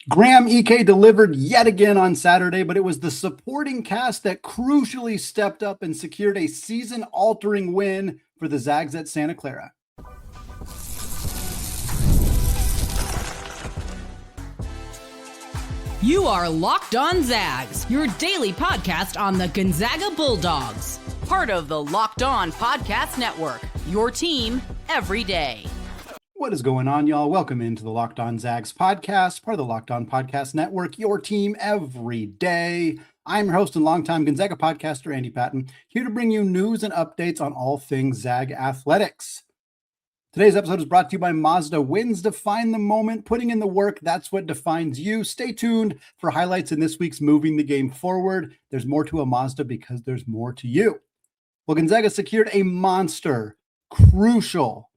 Graham Ike delivered yet again on Saturday, but it was the supporting cast that crucially stepped up and secured a season-altering win for the Zags at Santa Clara. You are Locked On Zags, your daily podcast on the Gonzaga Bulldogs. Part of the Locked On Podcast Network, your team every day. What is going on, y'all? Welcome into the Locked On Zags podcast, part of the Locked On Podcast Network, your team every day. I'm your host and longtime Gonzaga podcaster, Andy Patton, here to bring you news and updates on all things Zag athletics. Today's episode is brought to you by Mazda. Wins define the moment, putting in the work, that's what defines you. Stay tuned for highlights in this week's Moving the Game Forward. There's more to a Mazda because there's more to you. Well, Gonzaga secured a monster, crucial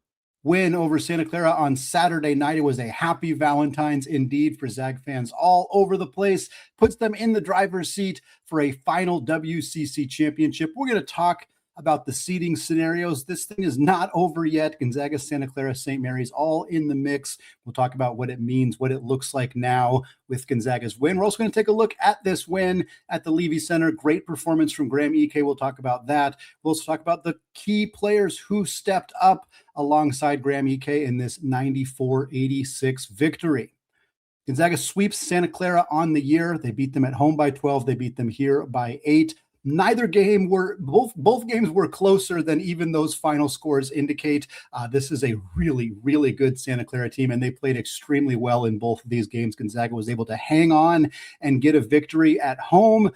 win over Santa Clara on Saturday night. It was a happy Valentine's indeed for Zag fans all over the place. Puts them in the driver's seat for a final WCC championship. We're going to talk about the seeding scenarios. This thing is not over yet. Gonzaga, Santa Clara, St. Mary's all in the mix. We'll talk about what it means, what it looks like now with Gonzaga's win. We're also going to take a look at this win at the Levy Center. Great performance from Graham Ike. We'll talk about that. We'll also talk about the key players who stepped up alongside Graham Ike in this 94-86 victory. Gonzaga sweeps Santa Clara on the year. They beat them at home by 12. They beat them here by 8. Neither game both games were closer than even those final scores indicate. This is a really, really good Santa Clara team, and they played extremely well in both of these games. Gonzaga was able to hang on and get a victory at home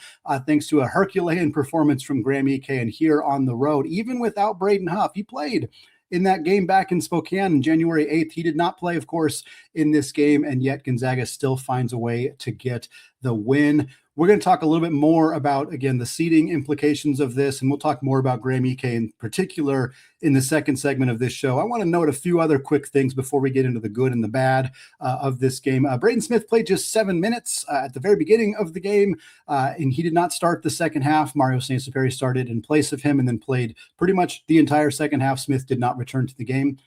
thanks to a Herculean performance from Graham Ike, and here on the road, even without Braden Huff. He played in that game back in Spokane on January 8th. He did not play, of course, in this game, and yet Gonzaga still finds a way to get the win. We're going to talk a little bit more about, again, the seeding implications of this, and we'll talk more about Graham Ike in particular in the second segment of this show. I want to note a few other quick things before we get into the good and the bad of this game. Braden Smith played just 7 minutes at the very beginning of the game, and he did not start the second half. Mario Saint-Superi started in place of him and then played pretty much the entire second half. Smith did not return to the game.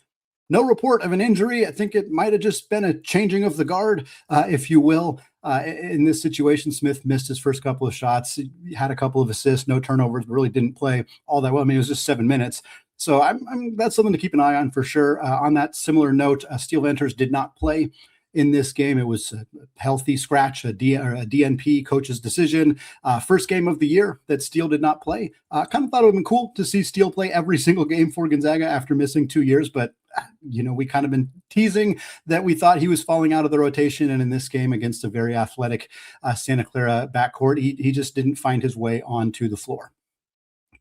No report of an injury. I think it might have just been a changing of the guard, if you will. In this situation, Smith missed his first couple of shots. He had a couple of assists, no turnovers, but really didn't play all that well. I mean, it was just 7 minutes. So that's something to keep an eye on for sure. On that similar note, Steele Venters did not play in this game. It was a healthy scratch, a DNP coach's decision. First game of the year that Steele did not play. Kind of thought it would have been cool to see Steele play every single game for Gonzaga after missing 2 years, but we kind of been teasing that we thought he was falling out of the rotation. And in this game against a very athletic Santa Clara backcourt, he just didn't find his way onto the floor.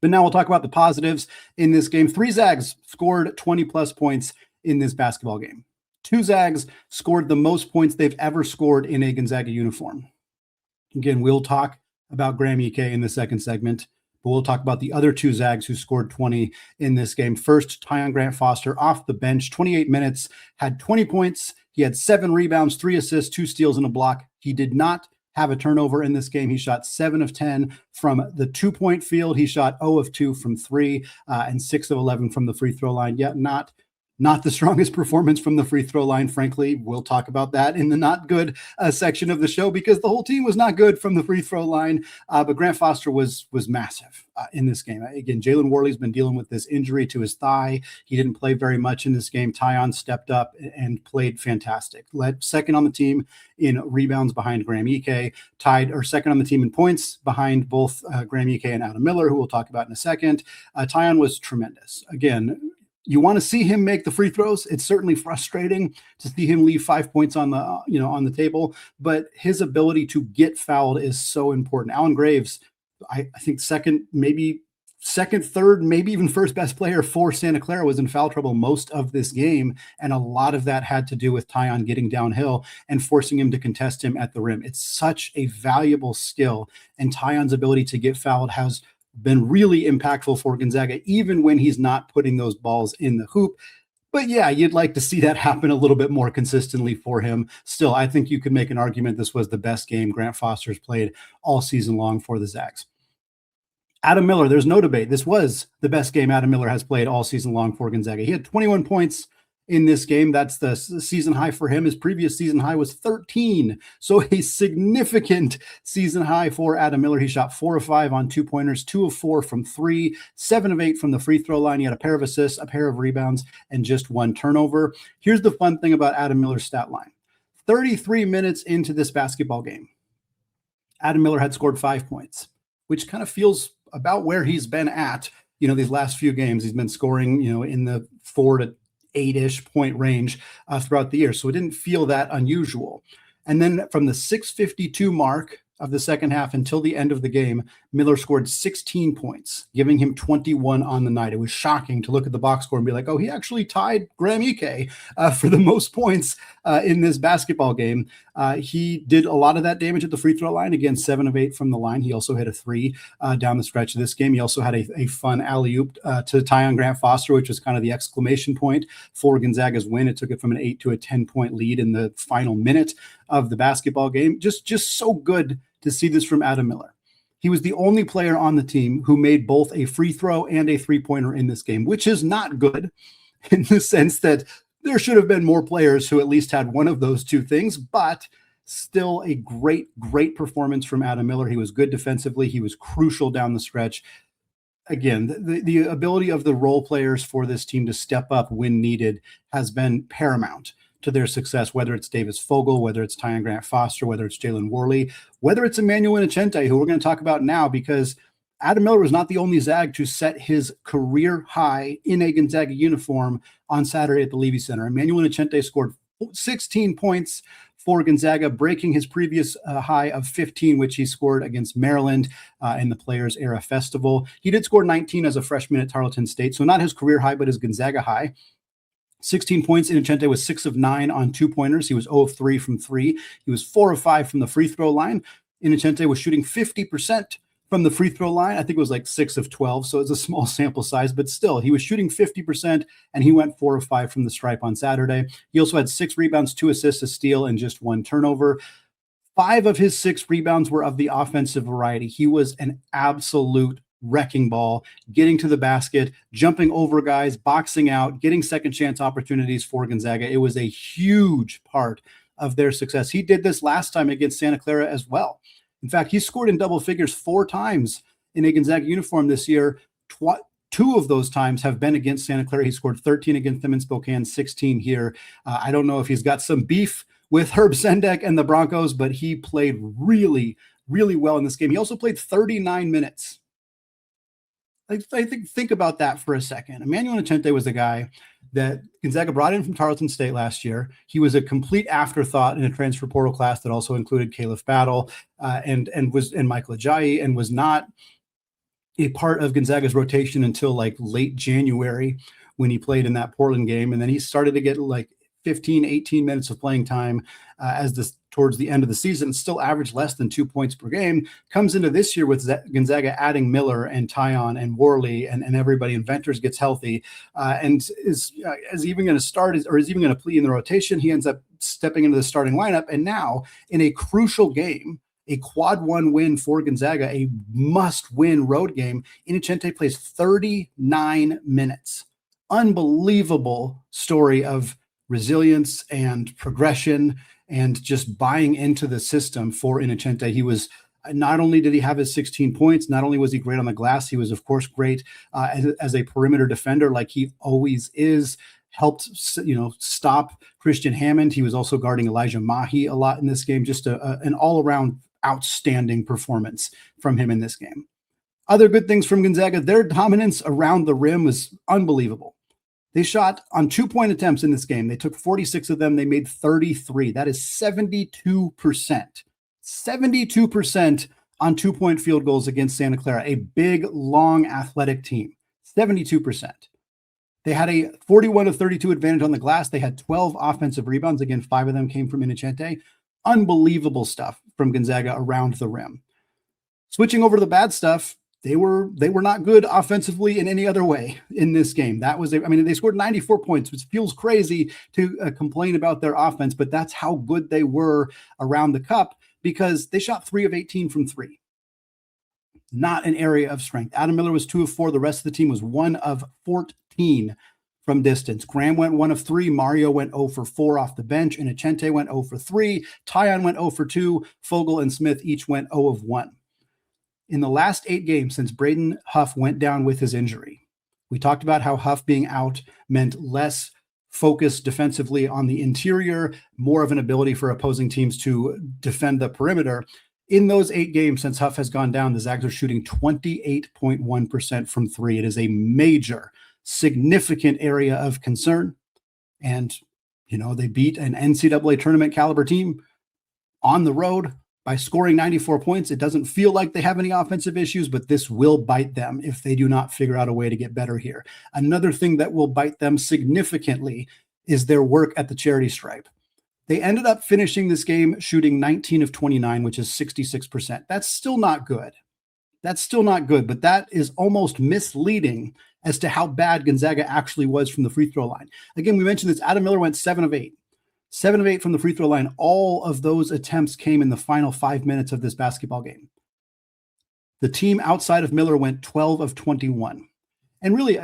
But now we'll talk about the positives in this game. 3 Zags scored 20-plus points in this basketball game. 2 Zags scored the most points they've ever scored in a Gonzaga uniform. Again, we'll talk about Graham Ike in the second segment, but we'll talk about the other 2 Zags who scored 20 in this game. First, Tyon Grant Foster off the bench, 28 minutes, had 20 points. He had 7 rebounds, 3 assists, 2 steals, and a block. He did not have a turnover in this game. He shot 7 of 10 from the 2-point field. He shot 0 of 2 from 3 and 6 of 11 from the free throw line. Yet not the strongest performance from the free throw line, frankly. We'll talk about that in the not good section of the show because the whole team was not good from the free throw line. But Grant Foster was massive in this game. Again, Jalen Worley's been dealing with this injury to his thigh. He didn't play very much in this game. Tyon stepped up and played fantastic. Led second on the team in rebounds behind Graham Ike, second on the team in points behind both Graham Ike and Adam Miller, who we'll talk about in a second. Tyon was tremendous. Again, you want to see him make the free throws. It's certainly frustrating to see him leave 5 points on the table, but his ability to get fouled is so important. Alan Graves, I think second, third, maybe even first best player for Santa Clara, was in foul trouble most of this game. And a lot of that had to do with Tyon getting downhill and forcing him to contest him at the rim. It's such a valuable skill. And Tyon's ability to get fouled has been really impactful for Gonzaga, even when he's not putting those balls in the hoop. But yeah, you'd like to see that happen a little bit more consistently for him. Still, I think you could make an argument this was the best game Grant Foster's played all season long for the Zags. Adam Miller, there's no debate. This was the best game Adam Miller has played all season long for Gonzaga. He had 21 points in this game. That's the season high for him. His previous season high was 13. So a significant season high for Adam Miller. He shot 4 of 5 on 2-pointers, 2 of 4 from 3, 7 of 8 from the free throw line. He had a pair of assists, a pair of rebounds, and just 1 turnover. Here's the fun thing about Adam Miller's stat line. 33 minutes into this basketball game, Adam Miller had scored 5 points, which kind of feels about where he's been at, these last few games. He's been scoring, in the 4 to 8-ish point range throughout the year. So it didn't feel that unusual. And then from the 6:52 mark of the second half until the end of the game, Miller scored 16 points, giving him 21 on the night. It was shocking to look at the box score and be like, oh, he actually tied Graham Ike for the most points in this basketball game. He did a lot of that damage at the free throw line. Again, 7 of 8 from the line. He also hit a 3 down the stretch of this game. He also had a fun alley-oop to Tyon Grant Foster, which was kind of the exclamation point for Gonzaga's win. It took it from an 8 to a 10-point lead in the final minute of the basketball game. Just so good to see this from Adam Miller. He was the only player on the team who made both a free throw and a 3-pointer in this game, which is not good in the sense that there should have been more players who at least had one of those two things, but still a great performance from Adam Miller. He was good defensively. He was crucial down the stretch. Again, the ability of the role players for this team to step up when needed has been paramount to their success, whether it's Davis Fogle, whether it's Tyon Grant Foster, whether it's Jalen Worley, whether it's Emmanuel Innocenti, who we're going to talk about now, because Adam Miller was not the only Zag to set his career high in a Gonzaga uniform on Saturday at the Levy Center. Emmanuel Innocenti scored 16 points for Gonzaga, breaking his previous high of 15, which he scored against Maryland in the Players Era Festival. He did score 19 as a freshman at Tarleton State, so not his career high, but his Gonzaga high. 16 points. Innocenti was 6 of 9 on 2-pointers. He was 0 of 3 from 3. He was 4 of 5 from the free throw line. Innocenti was shooting 50% from the free throw line. I think it was like 6 of 12, so it's a small sample size, but still, he was shooting 50%, and he went 4 of 5 from the stripe on Saturday. He also had 6 rebounds, 2 assists, a steal, and just 1 turnover. 5 of his 6 rebounds were of the offensive variety. He was an absolute wrecking ball, getting to the basket, jumping over guys, boxing out, getting second chance opportunities for Gonzaga. It was a huge part of their success. He did this last time against Santa Clara as well. In fact, he scored in double figures 4 times in a Gonzaga uniform this year. 2 of those times have been against Santa Clara. He scored 13 against them in Spokane, 16 here. I don't know if he's got some beef with Herb Sendek and the Broncos, but he played really well in this game. He also played 39 minutes. I think about that for a second. Emmanuel Innocenti was the guy that Gonzaga brought in from Tarleton State last year. He was a complete afterthought in a transfer portal class that also included Caleb Battle and Michael Ajayi, and was not a part of Gonzaga's rotation until like late January when he played in that Portland game. And then he started to get like 15, 18 minutes of playing time towards the end of the season, still averaged less than 2 points per game. Comes into this year with Gonzaga adding Miller and Tyon and Worley and everybody, and Venters gets healthy and is even going to start or is even going to play in the rotation. He ends up stepping into the starting lineup. And now in a crucial game, a quad 1 win for Gonzaga, a must-win road game, Innocenti plays 39 minutes. Unbelievable story of resilience and progression and just buying into the system for Innocenti. He was, not only did he have his 16 points, not only was he great on the glass, he was of course great as a perimeter defender, like he always is. Helped, stop Christian Hammond. He was also guarding Elijah Mahi a lot in this game. Just an all-around outstanding performance from him in this game. Other good things from Gonzaga, their dominance around the rim was unbelievable. They shot on 2-point attempts in this game. They took 46 of them. They made 33. That is 72%. 72% on 2-point field goals against Santa Clara, a big, long, athletic team. 72%. They had a 41 of 32 advantage on the glass. They had 12 offensive rebounds. Again, 5 of them came from Innocenti. Unbelievable stuff from Gonzaga around the rim. Switching over to the bad stuff, they were not good offensively in any other way in this game. They scored 94 points, which feels crazy to complain about their offense, but that's how good they were around the cup because they shot 3 of 18 from 3. Not an area of strength. Adam Miller was 2 of 4. The rest of the team was 1 of 14 from distance. Graham went 1 of 3. Mario went 0 for 4 off the bench. Innocenti went 0 for 3. Tyon went 0 for 2. Fogle and Smith each went 0 of 1. In the last 8 games since Braden Huff went down with his injury, we talked about how Huff being out meant less focus defensively on the interior, more of an ability for opposing teams to defend the perimeter. In those 8 games since Huff has gone down, the Zags are shooting 28.1% from 3. It is a major, significant area of concern. And, they beat an NCAA tournament caliber team on the road by scoring 94 points. It doesn't feel like they have any offensive issues, but this will bite them if they do not figure out a way to get better here. Another thing that will bite them significantly is their work at the charity stripe. They ended up finishing this game shooting 19 of 29, which is 66%. That's still not good. But that is almost misleading as to how bad Gonzaga actually was from the free throw line. Again, we mentioned this. Adam Miller went 7 of 8. 7 of 8 from the free throw line. All of those attempts came in the final 5 minutes of this basketball game. The team outside of Miller went 12 of 21. And really,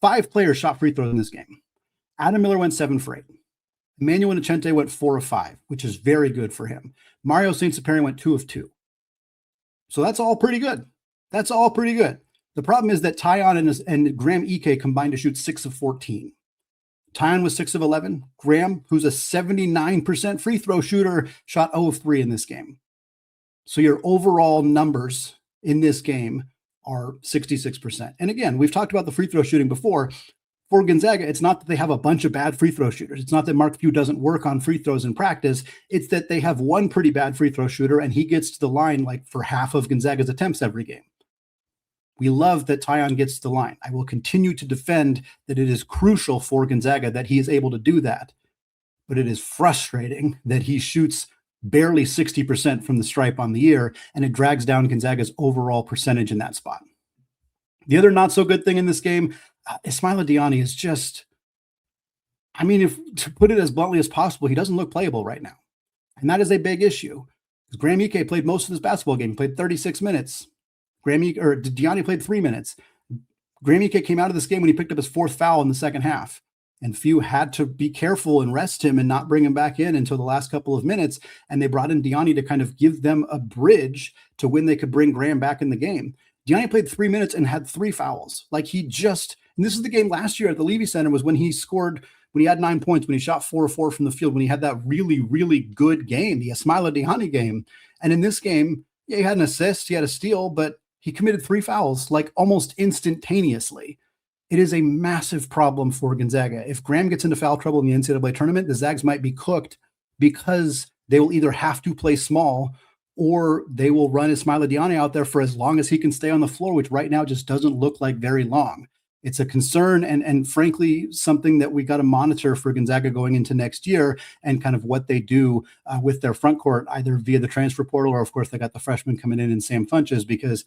5 players shot free throws in this game. Adam Miller went 7 for 8. Emmanuel Innocenti went 4 of 5, which is very good for him. Mario St-Superi went 2 of 2. So that's all pretty good. The problem is that Tyon and Graham Ike combined to shoot 6 of 14. Tyon was 6 of 11. Graham, who's a 79% free throw shooter, shot 0 of 3 in this game. So your overall numbers in this game are 66%. And again, we've talked about the free throw shooting before. For Gonzaga, it's not that they have a bunch of bad free throw shooters. It's not that Mark Few doesn't work on free throws in practice. It's that they have one pretty bad free throw shooter, and he gets to the line like for half of Gonzaga's attempts every game. We love that Tyon gets to the line. I will continue to defend that it is crucial for Gonzaga that he is able to do that. But it is frustrating that he shoots barely 60% from the stripe on the year, and it drags down Gonzaga's overall percentage in that spot. The other not so good thing in this game, Ismaila Diani is just, if to put it as bluntly as possible, he doesn't look playable right now. And that is a big issue. Because Graham Ike played most of this basketball game. He played 36 minutes. Diani played 3 minutes. Graham Ike came out of this game when he picked up his 4th foul in the second half. And Few had to be careful and rest him and not bring him back in until the last couple of minutes. And they brought in Diani to kind of give them a bridge to when they could bring Graham back in the game. Diani played 3 minutes and had 3 fouls. And this is the game last year at the Levy Center was when he scored, when he had 9 points, when he shot 4 of 4 from the field, when he had that really, really good game, the Ismaila Diani game. And in this game, he had an assist, he had a steal, but he committed 3 fouls like almost instantaneously. It is a massive problem for Gonzaga. If Graham gets into foul trouble in the NCAA tournament, the Zags might be cooked because they will either have to play small or they will run Ismaila Diani out there for as long as he can stay on the floor, which right now just doesn't look like very long. It's a concern and frankly, something that we got to monitor for Gonzaga going into next year and kind of what they do with their front court, either via the transfer portal or, of course, they got the freshman coming in Sam Funches, because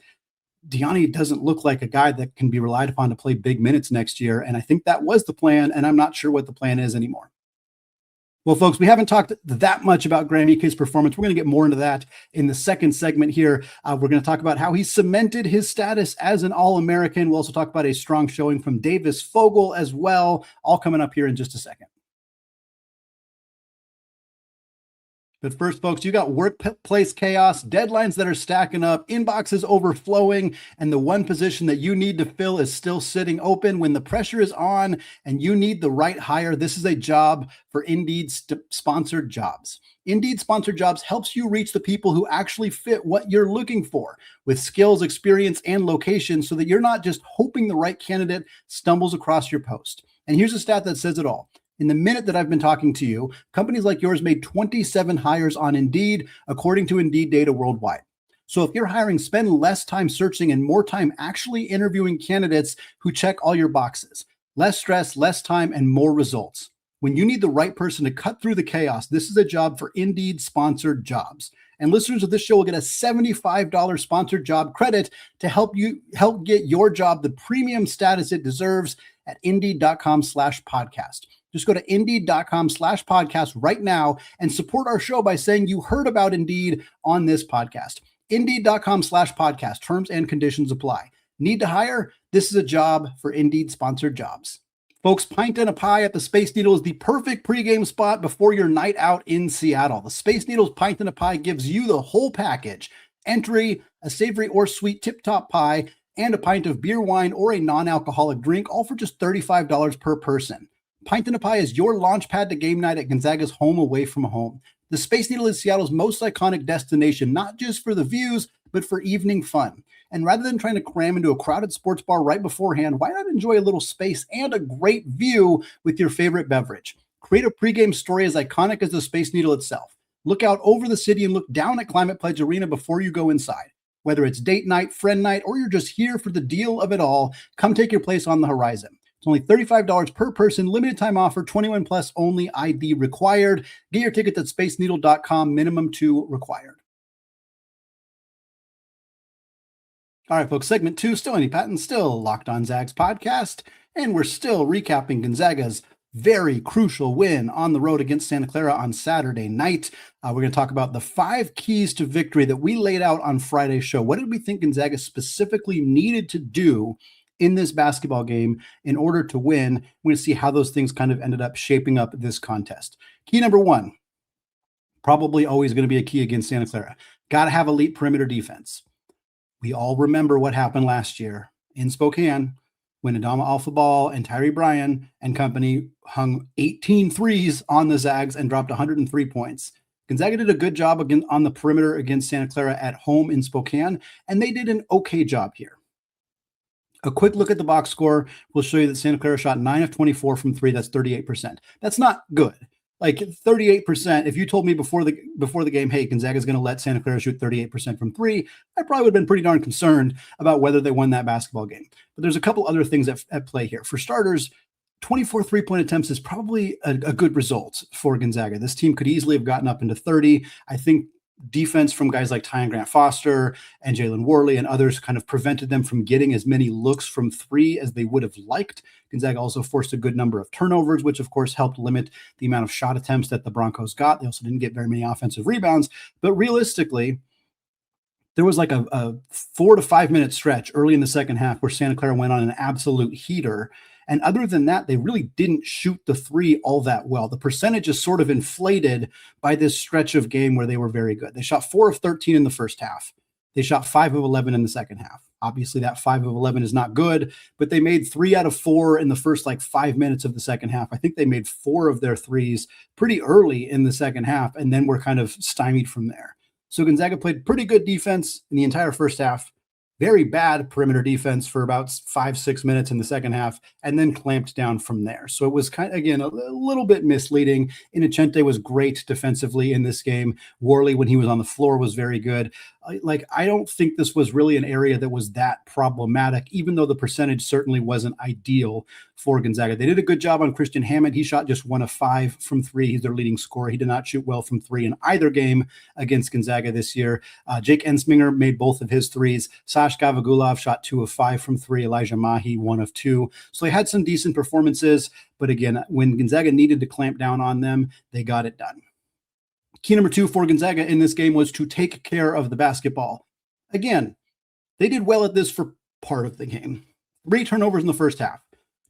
Diani doesn't look like a guy that can be relied upon to play big minutes next year. And I think that was the plan, and I'm not sure what the plan is anymore. Well, folks, we haven't talked that much about Graham Ike's performance. We're going to get more into that in the second segment here. We're going to talk about how he cemented his status as an All-American. We'll also talk about a strong showing from Davis Fogle as well, all coming up here in just a second. But first, folks, you got workplace chaos, deadlines that are stacking up, inboxes overflowing, and the one position that you need to fill is still sitting open. When the pressure is on and you need the right hire, this is a job for Indeed sponsored jobs. Indeed sponsored jobs helps you reach the people who actually fit what you're looking for with skills, experience, and location so that you're not just hoping the right candidate stumbles across your post. And here's a stat that says it all. In the minute that I've been talking to you, companies like yours made 27 hires on Indeed, according to Indeed data worldwide. So if you're hiring, spend less time searching and more time actually interviewing candidates who check all your boxes. Less stress, less time, and more results. When you need the right person to cut through the chaos, this is a job for Indeed sponsored jobs. And listeners of this show will get a $75 sponsored job credit to help get your job the premium status it deserves at Indeed.com/podcast. Just go to Indeed.com/podcast right now and support our show by saying you heard about Indeed on this podcast. Indeed.com/podcast. Terms and conditions apply. Need to hire? This is a job for Indeed sponsored jobs. Folks, pint and a pie at the Space Needle is the perfect pregame spot before your night out in Seattle. The Space Needle's pint and a pie gives you the whole package: entry, a savory or sweet tip-top pie, and a pint of beer, wine, or a non-alcoholic drink, all for just $35 per person. Pint and a Pie is your launch pad to game night at Gonzaga's home away from home. The Space Needle is Seattle's most iconic destination, not just for the views, but for evening fun. And rather than trying to cram into a crowded sports bar right beforehand, why not enjoy a little space and a great view with your favorite beverage? Create a pregame story as iconic as the Space Needle itself. Look out over the city and look down at Climate Pledge Arena before you go inside. Whether it's date night, friend night, or you're just here for the deal of it all, come take your place on the horizon. It's only $35 per person, limited time offer, 21 plus only, ID required. Get your tickets at spaceneedle.com, minimum 2 required. All right, folks, segment 2, still Andy Patton, still Locked On Zags podcast, and we're still recapping Gonzaga's very crucial win on the road against Santa Clara on Saturday night. We're going to talk about the 5 keys to victory that we laid out on Friday's show. What did we think Gonzaga specifically needed to do in this basketball game in order to win? We're going to see how those things kind of ended up shaping up this contest. Key number 1, probably always going to be a key against Santa Clara. Got to have elite perimeter defense. We all remember what happened last year in Spokane when Adama Alphaball and Tyree Bryan and company hung 18 threes on the Zags and dropped 103 points. Gonzaga did a good job again on the perimeter against Santa Clara at home in Spokane, and they did an okay job here. A quick look at the box score will show you that Santa Clara shot 9 of 24 from 3. That's 38%. That's not good. Like 38%, if you told me before the game, hey, Gonzaga is going to let Santa Clara shoot 38% from 3, I probably would have been pretty darn concerned about whether they won that basketball game. But there's a couple other things at play here. For starters, 24 three-point attempts is probably a good result for Gonzaga. This team could easily have gotten up into 30. I think defense from guys like Tyon Grant Foster and Jalen Worley and others kind of prevented them from getting as many looks from 3 as they would have liked. Gonzaga also forced a good number of turnovers, which of course helped limit the amount of shot attempts that the Broncos got. They also didn't get very many offensive rebounds, but realistically, there was like a 4 to 5 minute stretch early in the second half where Santa Clara went on an absolute heater. And other than that, they really didn't shoot the 3 all that well. The percentage is sort of inflated by this stretch of game where they were very good. They shot 4 of 13 in the first half. They shot 5 of 11 in the second half. Obviously, that 5 of 11 is not good, but they made 3 out of 4 in the first 5 minutes of the second half. I think they made 4 of their threes pretty early in the second half, and then were kind of stymied from there. So Gonzaga played pretty good defense in the entire first half. Very bad perimeter defense for about 5-6 minutes in the second half, and then clamped down from there. So it was kind of, again, a little bit misleading. Innocenti was great defensively in this game. Worley, when he was on the floor, was very good. I don't think this was really an area that was that problematic, even though the percentage certainly wasn't ideal for Gonzaga. They did a good job on Christian Hammond. He shot just 1 of 5 from 3. He's their leading scorer. He did not shoot well from 3 in either game against Gonzaga this year. Jake Ensminger made both of his threes. Sash Gavagulov shot 2 of 5 from 3. Elijah Mahi, 1 of 2. So they had some decent performances, but again, when Gonzaga needed to clamp down on them, they got it done. Key number 2 for Gonzaga in this game was to take care of the basketball. Again, they did well at this for part of the game. 3 turnovers in the first half.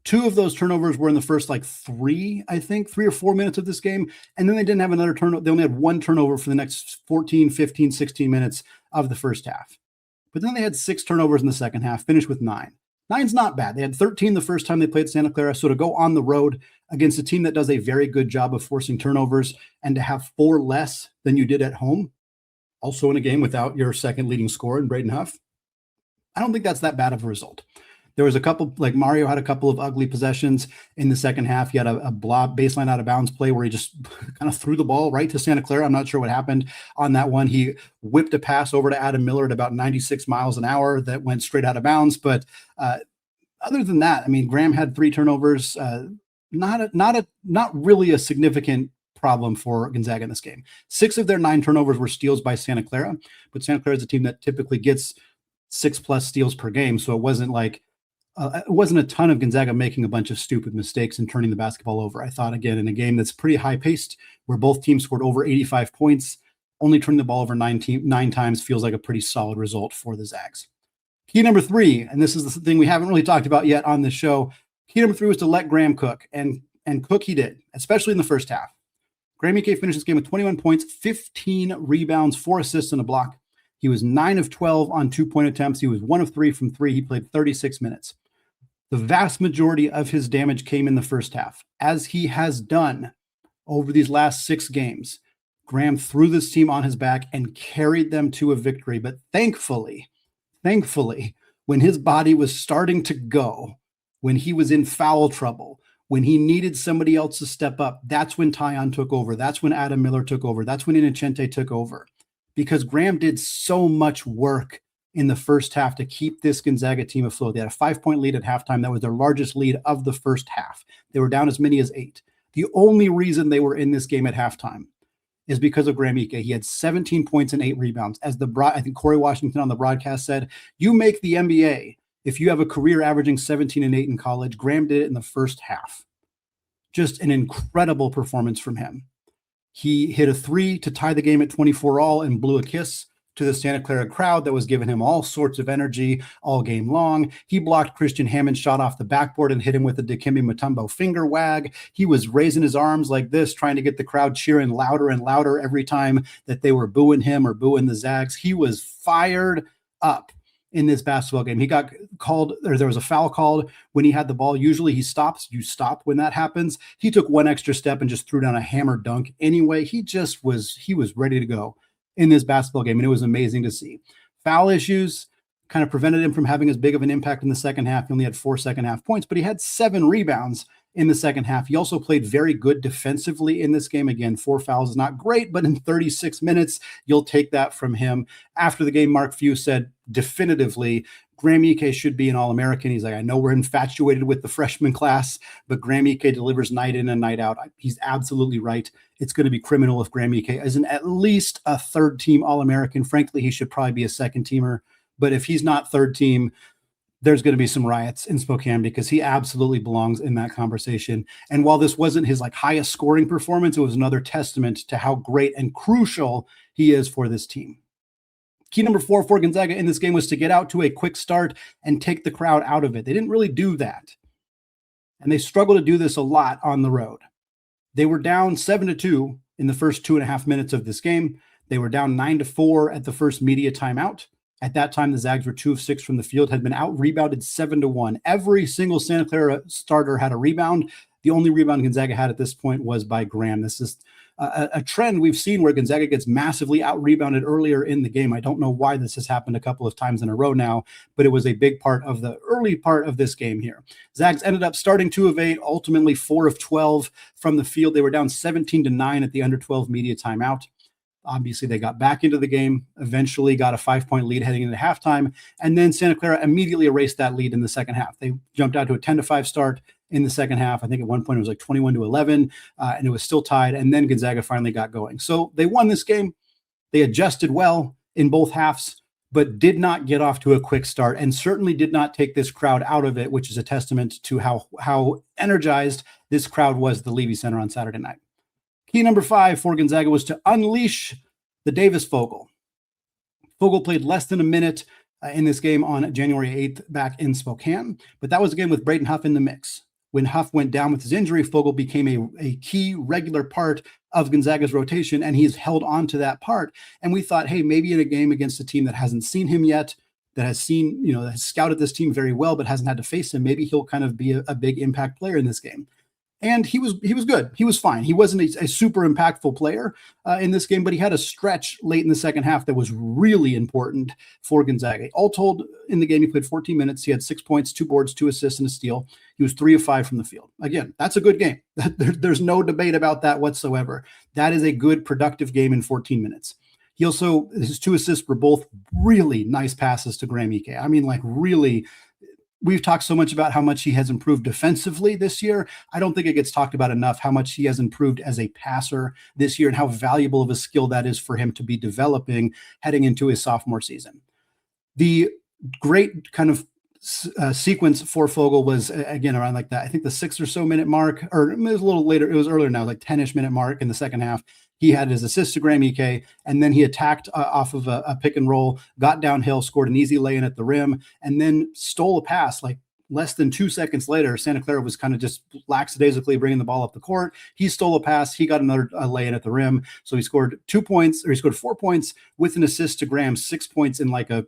2 of those turnovers were in the first 3 or 4 minutes of this game. And then they didn't have another turnover. They only had 1 turnover for the next 14, 15, 16 minutes of the first half. But then they had 6 turnovers in the second half, finished with 9. 9's not bad. They had 13 the first time they played Santa Clara. So to go on the road against a team that does a very good job of forcing turnovers and to have 4 less than you did at home, also in a game without your second leading scorer in Braden Huff, I don't think that's that bad of a result. There was a couple, Mario had a couple of ugly possessions in the second half. He had a blob baseline out of bounds play where he just kind of threw the ball right to Santa Clara. I'm not sure what happened on that one. He whipped a pass over to Adam Miller at about 96 miles an hour that went straight out of bounds. But other than that, I mean, Graham had 3 turnovers. Not really a significant problem for Gonzaga in this game. 6 of their 9 turnovers were steals by Santa Clara, but Santa Clara is a team that typically gets 6+ steals per game. So it wasn't a ton of Gonzaga making a bunch of stupid mistakes and turning the basketball over. I thought, again, in a game that's pretty high-paced, where both teams scored over 85 points, only turning the ball over 9 times feels like a pretty solid result for the Zags. Key number 3, and this is the thing we haven't really talked about yet on this show, Key number 3 was to let Graham cook, and cook he did, especially in the first half. Graham Ike finished this game with 21 points, 15 rebounds, 4 assists, and a block. He was 9 of 12 on 2-point attempts. He was 1 of 3 from 3. He played 36 minutes. The vast majority of his damage came in the first half, as he has done over these last 6 games. Graham threw this team on his back and carried them to a victory. But thankfully, when his body was starting to go, when he was in foul trouble, when he needed somebody else to step up, that's when Tyon took over. That's when Adam Miller took over. That's when Innocenti took over. Because Graham did so much work in the first half to keep this Gonzaga team afloat. They had a 5-point lead at halftime. That was their largest lead of the first half. They were down as many as 8. The only reason they were in this game at halftime is because of Graham Ike. He had 17 points and 8 rebounds. As I think Corey Washington on the broadcast said, you make the NBA if you have a career averaging 17 and 8 in college. Graham did it in the first half. Just an incredible performance from him. He hit a 3 to tie the game at 24 all and blew a kiss to the Santa Clara crowd that was giving him all sorts of energy all game long. He blocked Christian Hammond's shot off the backboard and hit him with a Dikembe Mutombo finger wag. He was raising his arms like this, trying to get the crowd cheering louder and louder every time that they were booing him or booing the Zags. He was fired up in this basketball game. He got called, or there was a foul called when he had the ball. Usually he stops. You stop when that happens. He took one extra step and just threw down a hammer dunk. Anyway, he was ready to go in this basketball game, and it was amazing to see. Foul issues kind of prevented him from having as big of an impact in the second half. He only had 4 second half points, but he had 7 rebounds in the second half. He also played very good defensively in this game. Again, 4 fouls is not great, but in 36 minutes, you'll take that from him. After the game, Mark Few said definitively, Graham Ike should be an All-American. He's like, I know we're infatuated with the freshman class, but Graham Ike delivers night in and night out. He's absolutely right. It's going to be criminal if Graham Ike isn't at least a third-team All-American. Frankly, he should probably be a second-teamer. But if he's not third-team, there's going to be some riots in Spokane because he absolutely belongs in that conversation. And while this wasn't his highest scoring performance, it was another testament to how great and crucial he is for this team. Key number 4 for Gonzaga in this game was to get out to a quick start and take the crowd out of it. They didn't really do that. And they struggled to do this a lot on the road. They were down 7-2 in the first 2.5 minutes of this game. They were down 9-4 at the first media timeout. At that time, the Zags were 2 of 6 from the field, had been out-rebounded 7-1. Every single Santa Clara starter had a rebound. The only rebound Gonzaga had at this point was by Graham. This is a trend we've seen where Gonzaga gets massively out-rebounded earlier in the game. I don't know why this has happened a couple of times in a row now, but it was a big part of the early part of this game here. Zags ended up starting 2 of 8, ultimately 4 of 12 from the field. They were down 17-9 at the under 12 media timeout. Obviously, they got back into the game, eventually got a 5-point lead heading into halftime, and then Santa Clara immediately erased that lead in the second half. They jumped out to a 10-5 start in the second half. I think at one point it was 21-11, and it was still tied, and then Gonzaga finally got going. So they won this game. They adjusted well in both halves, but did not get off to a quick start, and certainly did not take this crowd out of it, which is a testament to how energized this crowd was at the Levy Center on Saturday night. Key number 5 for Gonzaga was to unleash the Davis Fogle. Fogle played less than a minute in this game on January 8th back in Spokane, but that was a game with Braden Huff in the mix. When Huff went down with his injury, Fogle became a key regular part of Gonzaga's rotation, and he's held on to that part. And we thought, hey, maybe in a game against a team that hasn't seen him yet, that has seen, that has scouted this team very well, but hasn't had to face him, maybe he'll kind of be a big impact player in this game. And he was good. He was fine. He wasn't a super impactful player in this game, but he had a stretch late in the second half that was really important for Gonzaga. All told, in the game, he played 14 minutes. He had 6 points, 2 boards, 2 assists, and a steal. He was 3 of 5 from the field. Again, that's a good game. There's no debate about that whatsoever. That is a good, productive game in 14 minutes. He also, his 2 assists were both really nice passes to Graham Ike. I mean, really. We've talked so much about how much he has improved defensively this year. I don't think it gets talked about enough how much he has improved as a passer this year and how valuable of a skill that is for him to be developing heading into his sophomore season. The great kind of sequence for Fogle was, again, around that. I think the 6 or so minute mark, or it was a little later. It was earlier now, 10-ish minute mark in the second half. He had his assist to Graham Ike, and then he attacked off of a pick and roll, got downhill, scored an easy lay-in at the rim, and then stole a pass less than 2 seconds later, Santa Clara was kind of just lackadaisically bringing the ball up the court. He stole a pass. He got another lay-in at the rim. So he scored 4 points with an assist to Graham, 6 points in like a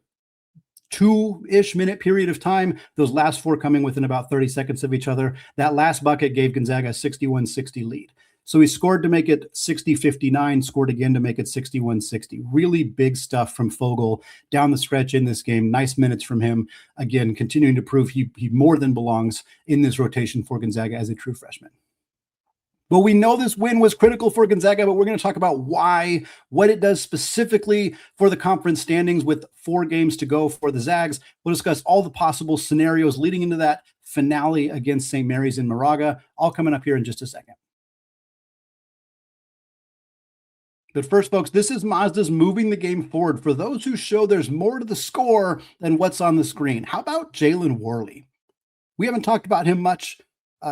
2-ish minute period of time. Those last 4 coming within about 30 seconds of each other. That last bucket gave Gonzaga a 61-60 lead. So he scored to make it 60-59, scored again to make it 61-60. Really big stuff from Fogle down the stretch in this game. Nice minutes from him. Again, continuing to prove he more than belongs in this rotation for Gonzaga as a true freshman. But we know this win was critical for Gonzaga, but we're going to talk about why, what it does specifically for the conference standings with 4 games to go for the Zags. We'll discuss all the possible scenarios leading into that finale against St. Mary's in Moraga, all coming up here in just a second. But first, folks, this is Mazda's moving the game forward for those who show there's more to the score than what's on the screen. How about Jalen Worley? We haven't talked about him much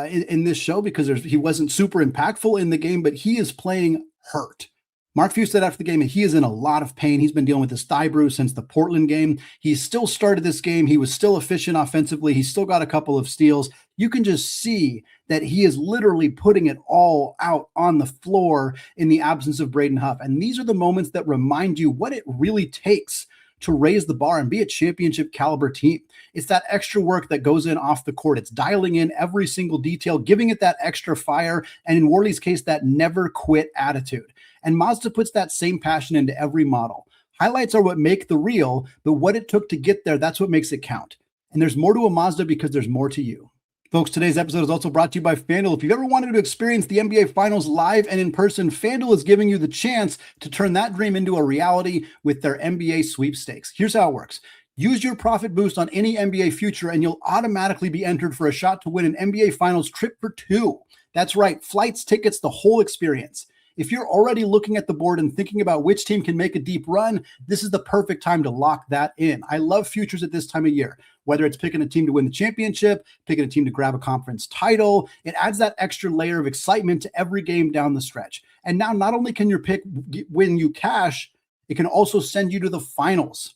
in this show because he wasn't super impactful in the game, but he is playing hurt. Mark Few said after the game that he is in a lot of pain. He's been dealing with his thigh bruise since the Portland game. He still started this game. He was still efficient offensively. He still got a couple of steals. You can just see that he is literally putting it all out on the floor in the absence of Braden Huff. And these are the moments that remind you what it really takes to raise the bar and be a championship caliber team. It's that extra work that goes in off the court. It's dialing in every single detail, giving it that extra fire, and in Worley's case, that never quit attitude. And Mazda puts that same passion into every model. Highlights are what make the reel, but what it took to get there, that's what makes it count. And there's more to a Mazda because there's more to you. Folks, today's episode is also brought to you by FanDuel. If you've ever wanted to experience the NBA Finals live and in person, FanDuel is giving you the chance to turn that dream into a reality with their NBA sweepstakes. Here's how it works. Use your profit boost on any NBA future and you'll automatically be entered for a shot to win an NBA Finals trip for 2. That's right, flights, tickets, the whole experience. If you're already looking at the board and thinking about which team can make a deep run, this is the perfect time to lock that in. I love futures at this time of year. Whether it's picking a team to win the championship, picking a team to grab a conference title, it adds that extra layer of excitement to every game down the stretch. And now not only can your pick win you cash, it can also send you to the finals.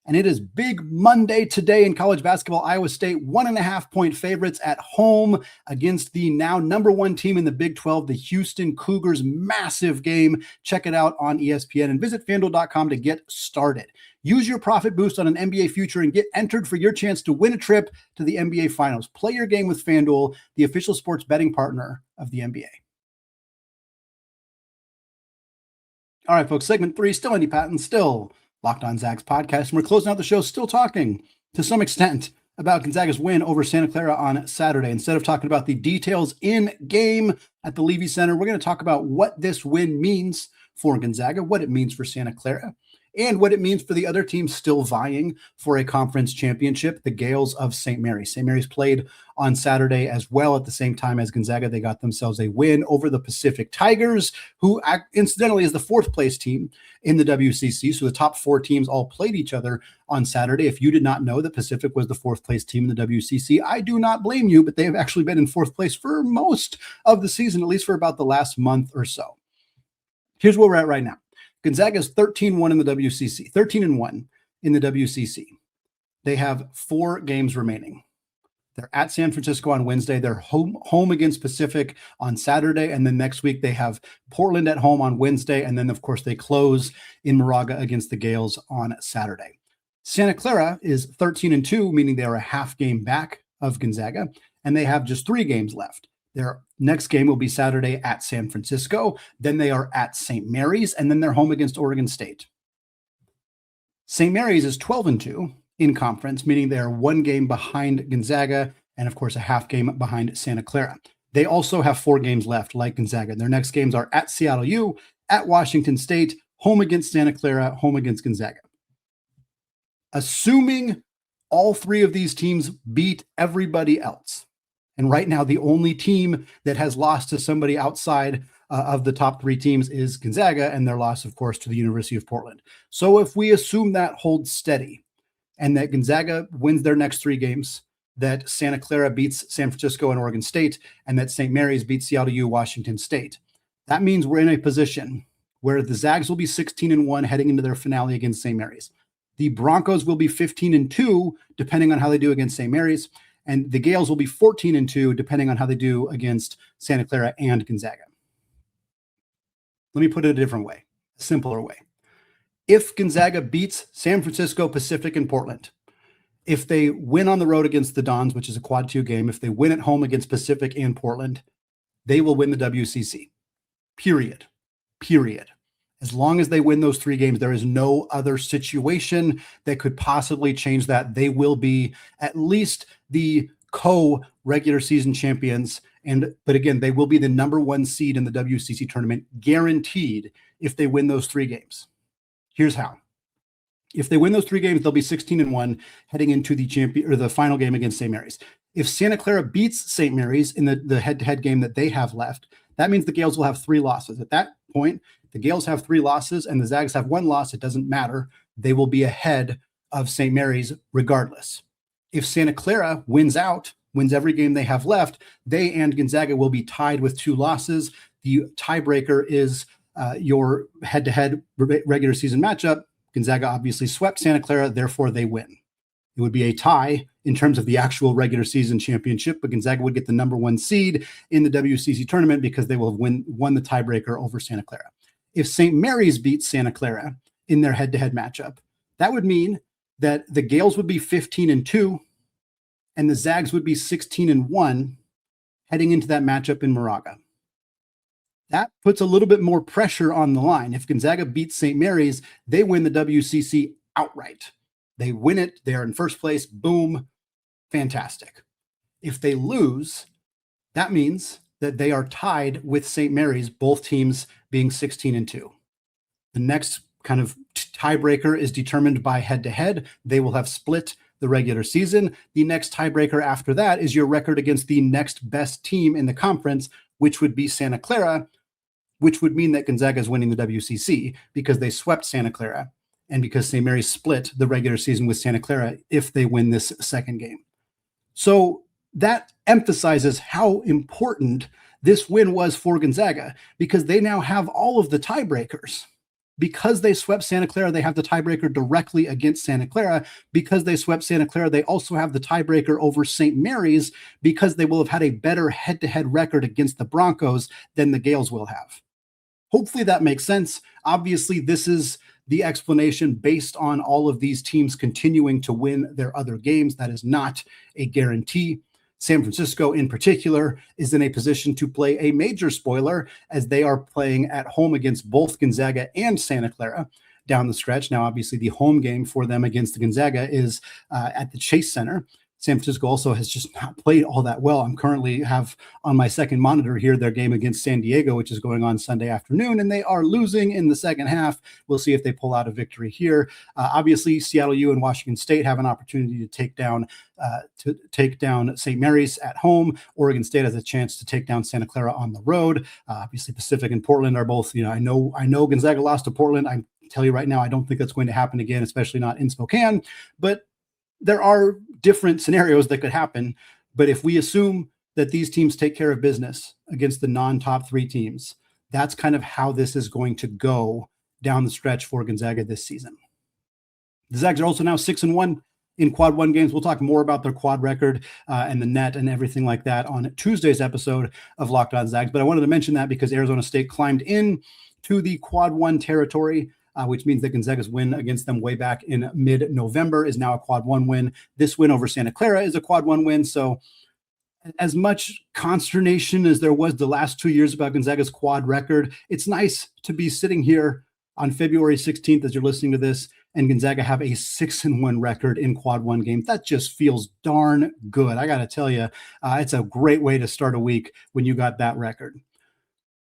And it is big Monday today in college basketball. Iowa State 1.5-point favorites at home against the now #1 team in the Big 12, the Houston Cougars. Massive game. Check it out on ESPN and visit FanDuel.com to get started. Use your profit boost on an NBA future and get entered for your chance to win a trip to the NBA Finals. Play your game with FanDuel, the official sports betting partner of the NBA. All right, folks, segment 3, still Andy Patton, still Locked On Zags podcast. And we're closing out the show still talking to some extent about Gonzaga's win over Santa Clara on Saturday. Instead of talking about the details in game at the Levy Center, we're going to talk about what this win means for Gonzaga, what it means for Santa Clara, and what it means for the other teams still vying for a conference championship, the Gales of St. Mary's. St. Mary's played on Saturday as well at the same time as Gonzaga. They got themselves a win over the Pacific Tigers, who incidentally is the 4th place team in the WCC. So the top 4 teams all played each other on Saturday. If you did not know that Pacific was the 4th place team in the WCC, I do not blame you, but they have actually been in 4th place for most of the season, at least for about the last month or so. Here's where we're at right now. Gonzaga is 13-1 in the WCC, 13-1 in the WCC. They have 4 games remaining. They're at San Francisco on Wednesday. They're home against Pacific on Saturday. And then next week, they have Portland at home on Wednesday. And then, of course, they close in Moraga against the Gales on Saturday. Santa Clara is 13-2, meaning they are a half game back of Gonzaga. And they have just 3 games left. Their next game will be Saturday at San Francisco. Then they are at St. Mary's, and then they're home against Oregon State. St. Mary's is 12-2 in conference, meaning they are 1 game behind Gonzaga, and of course a half game behind Santa Clara. They also have 4 games left, like Gonzaga. Their next games are at Seattle U, at Washington State, home against Santa Clara, home against Gonzaga. Assuming all 3 of these teams beat everybody else, and right now, the only team that has lost to somebody outside of the top 3 teams is Gonzaga, and their loss, of course, to the University of Portland. So if we assume that holds steady and that Gonzaga wins their next 3 games, that Santa Clara beats San Francisco and Oregon State, and that St. Mary's beats Seattle U, Washington State, that means we're in a position where the Zags will be 16-1 heading into their finale against St. Mary's. The Broncos will be 15-2, depending on how they do against St. Mary's. and the Gales will be 14-2, depending on how they do against Santa Clara and Gonzaga. Let me put it a different way, a simpler way. If Gonzaga beats San Francisco, Pacific, and Portland, if they win on the road against the Dons, which is a quad 2 game, if they win at home against Pacific and Portland, they will win the WCC. Period. As long as they win those 3 games, there is no other situation that could possibly change that. They will be at least the co-regular season champions. But again, they will be the number 1 seed in the WCC tournament, guaranteed, if they win those 3 games. Here's how. If they win those 3 games, they'll be 16-1 heading into the final game against St. Mary's. If Santa Clara beats St. Mary's in the head-to-head game that they have left, that means the Gales will have 3 losses. At that point, the Gales have 3 losses and the Zags have 1 loss. It doesn't matter. They will be ahead of St. Mary's regardless. If Santa Clara wins every game they have left, they and Gonzaga will be tied with 2 losses. The tiebreaker is your head-to-head regular season matchup. Gonzaga obviously swept Santa Clara, therefore they win. It would be a tie in terms of the actual regular season championship, but Gonzaga would get the number 1 seed in the WCC tournament because they will have won the tiebreaker over Santa Clara. If St. Mary's beats Santa Clara in their head-to-head matchup, that would mean that the Gales would be 15-2 and the Zags would be 16-1 heading into that matchup in Moraga. That puts a little bit more pressure on the line. If Gonzaga beats St. Mary's, they win the WCC outright. They win it. They are in first place. Boom. Fantastic. If they lose, that means that they are tied with St. Mary's, both teams being 16-2. The next kind of tiebreaker is determined by head-to-head. They will have split the regular season. The next tiebreaker after that is your record against the next best team in the conference, which would be Santa Clara, which would mean that Gonzaga is winning the WCC because they swept Santa Clara and because St. Mary's split the regular season with Santa Clara if they win this second game. So that emphasizes how important this win was for Gonzaga because they now have all of the tiebreakers. Because they swept Santa Clara, they have the tiebreaker directly against Santa Clara. Because they swept Santa Clara, they also have the tiebreaker over St. Mary's because they will have had a better head-to-head record against the Broncos than the Gales will have. Hopefully that makes sense. Obviously, this is the explanation based on all of these teams continuing to win their other games. That is not a guarantee. San Francisco in particular is in a position to play a major spoiler as they are playing at home against both Gonzaga and Santa Clara down the stretch. Now, obviously, the home game for them against the Gonzaga is at the Chase Center. San Francisco also has just not played all that well. I'm currently have on my second monitor here their game against San Diego, which is going on Sunday afternoon, and they are losing in the second half. We'll see if they pull out a victory here. Obviously, Seattle U and Washington State have an opportunity to take down St. Mary's at home. Oregon State has a chance to take down Santa Clara on the road. Obviously, Pacific and Portland are both. I know Gonzaga lost to Portland. I tell you right now, I don't think that's going to happen again, especially not in Spokane. But there are different scenarios that could happen. But if we assume that these teams take care of business against the non-top 3 teams, that's kind of how this is going to go down the stretch for Gonzaga this season. The Zags are also now 6-1 in quad 1 games. We'll talk more about their quad record and the net and everything like that on Tuesday's episode of Locked On Zags. But I wanted to mention that because Arizona State climbed in to the quad 1 territory, which means that Gonzaga's win against them way back in mid-November is now a quad 1 win. This win over Santa Clara is a quad 1 win. So as much consternation as there was the last 2 years about Gonzaga's quad record, it's nice to be sitting here on February 16th as you're listening to this and Gonzaga have a 6-1 record in quad 1 games. That just feels darn good. I got to tell you, it's a great way to start a week when you got that record.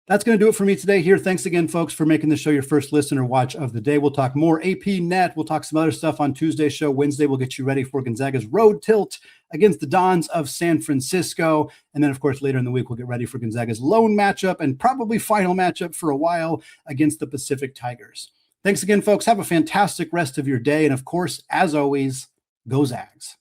That's going to do it for me today here. Thanks again, folks, for making the show your first listen or watch of the day. We'll talk more AP Net. We'll talk some other stuff on Tuesday's show. Wednesday, we'll get you ready for Gonzaga's road tilt against the Dons of San Francisco. And then, of course, later in the week, we'll get ready for Gonzaga's lone matchup and probably final matchup for a while against the Pacific Tigers. Thanks again, folks. Have a fantastic rest of your day. And, of course, as always, go Zags.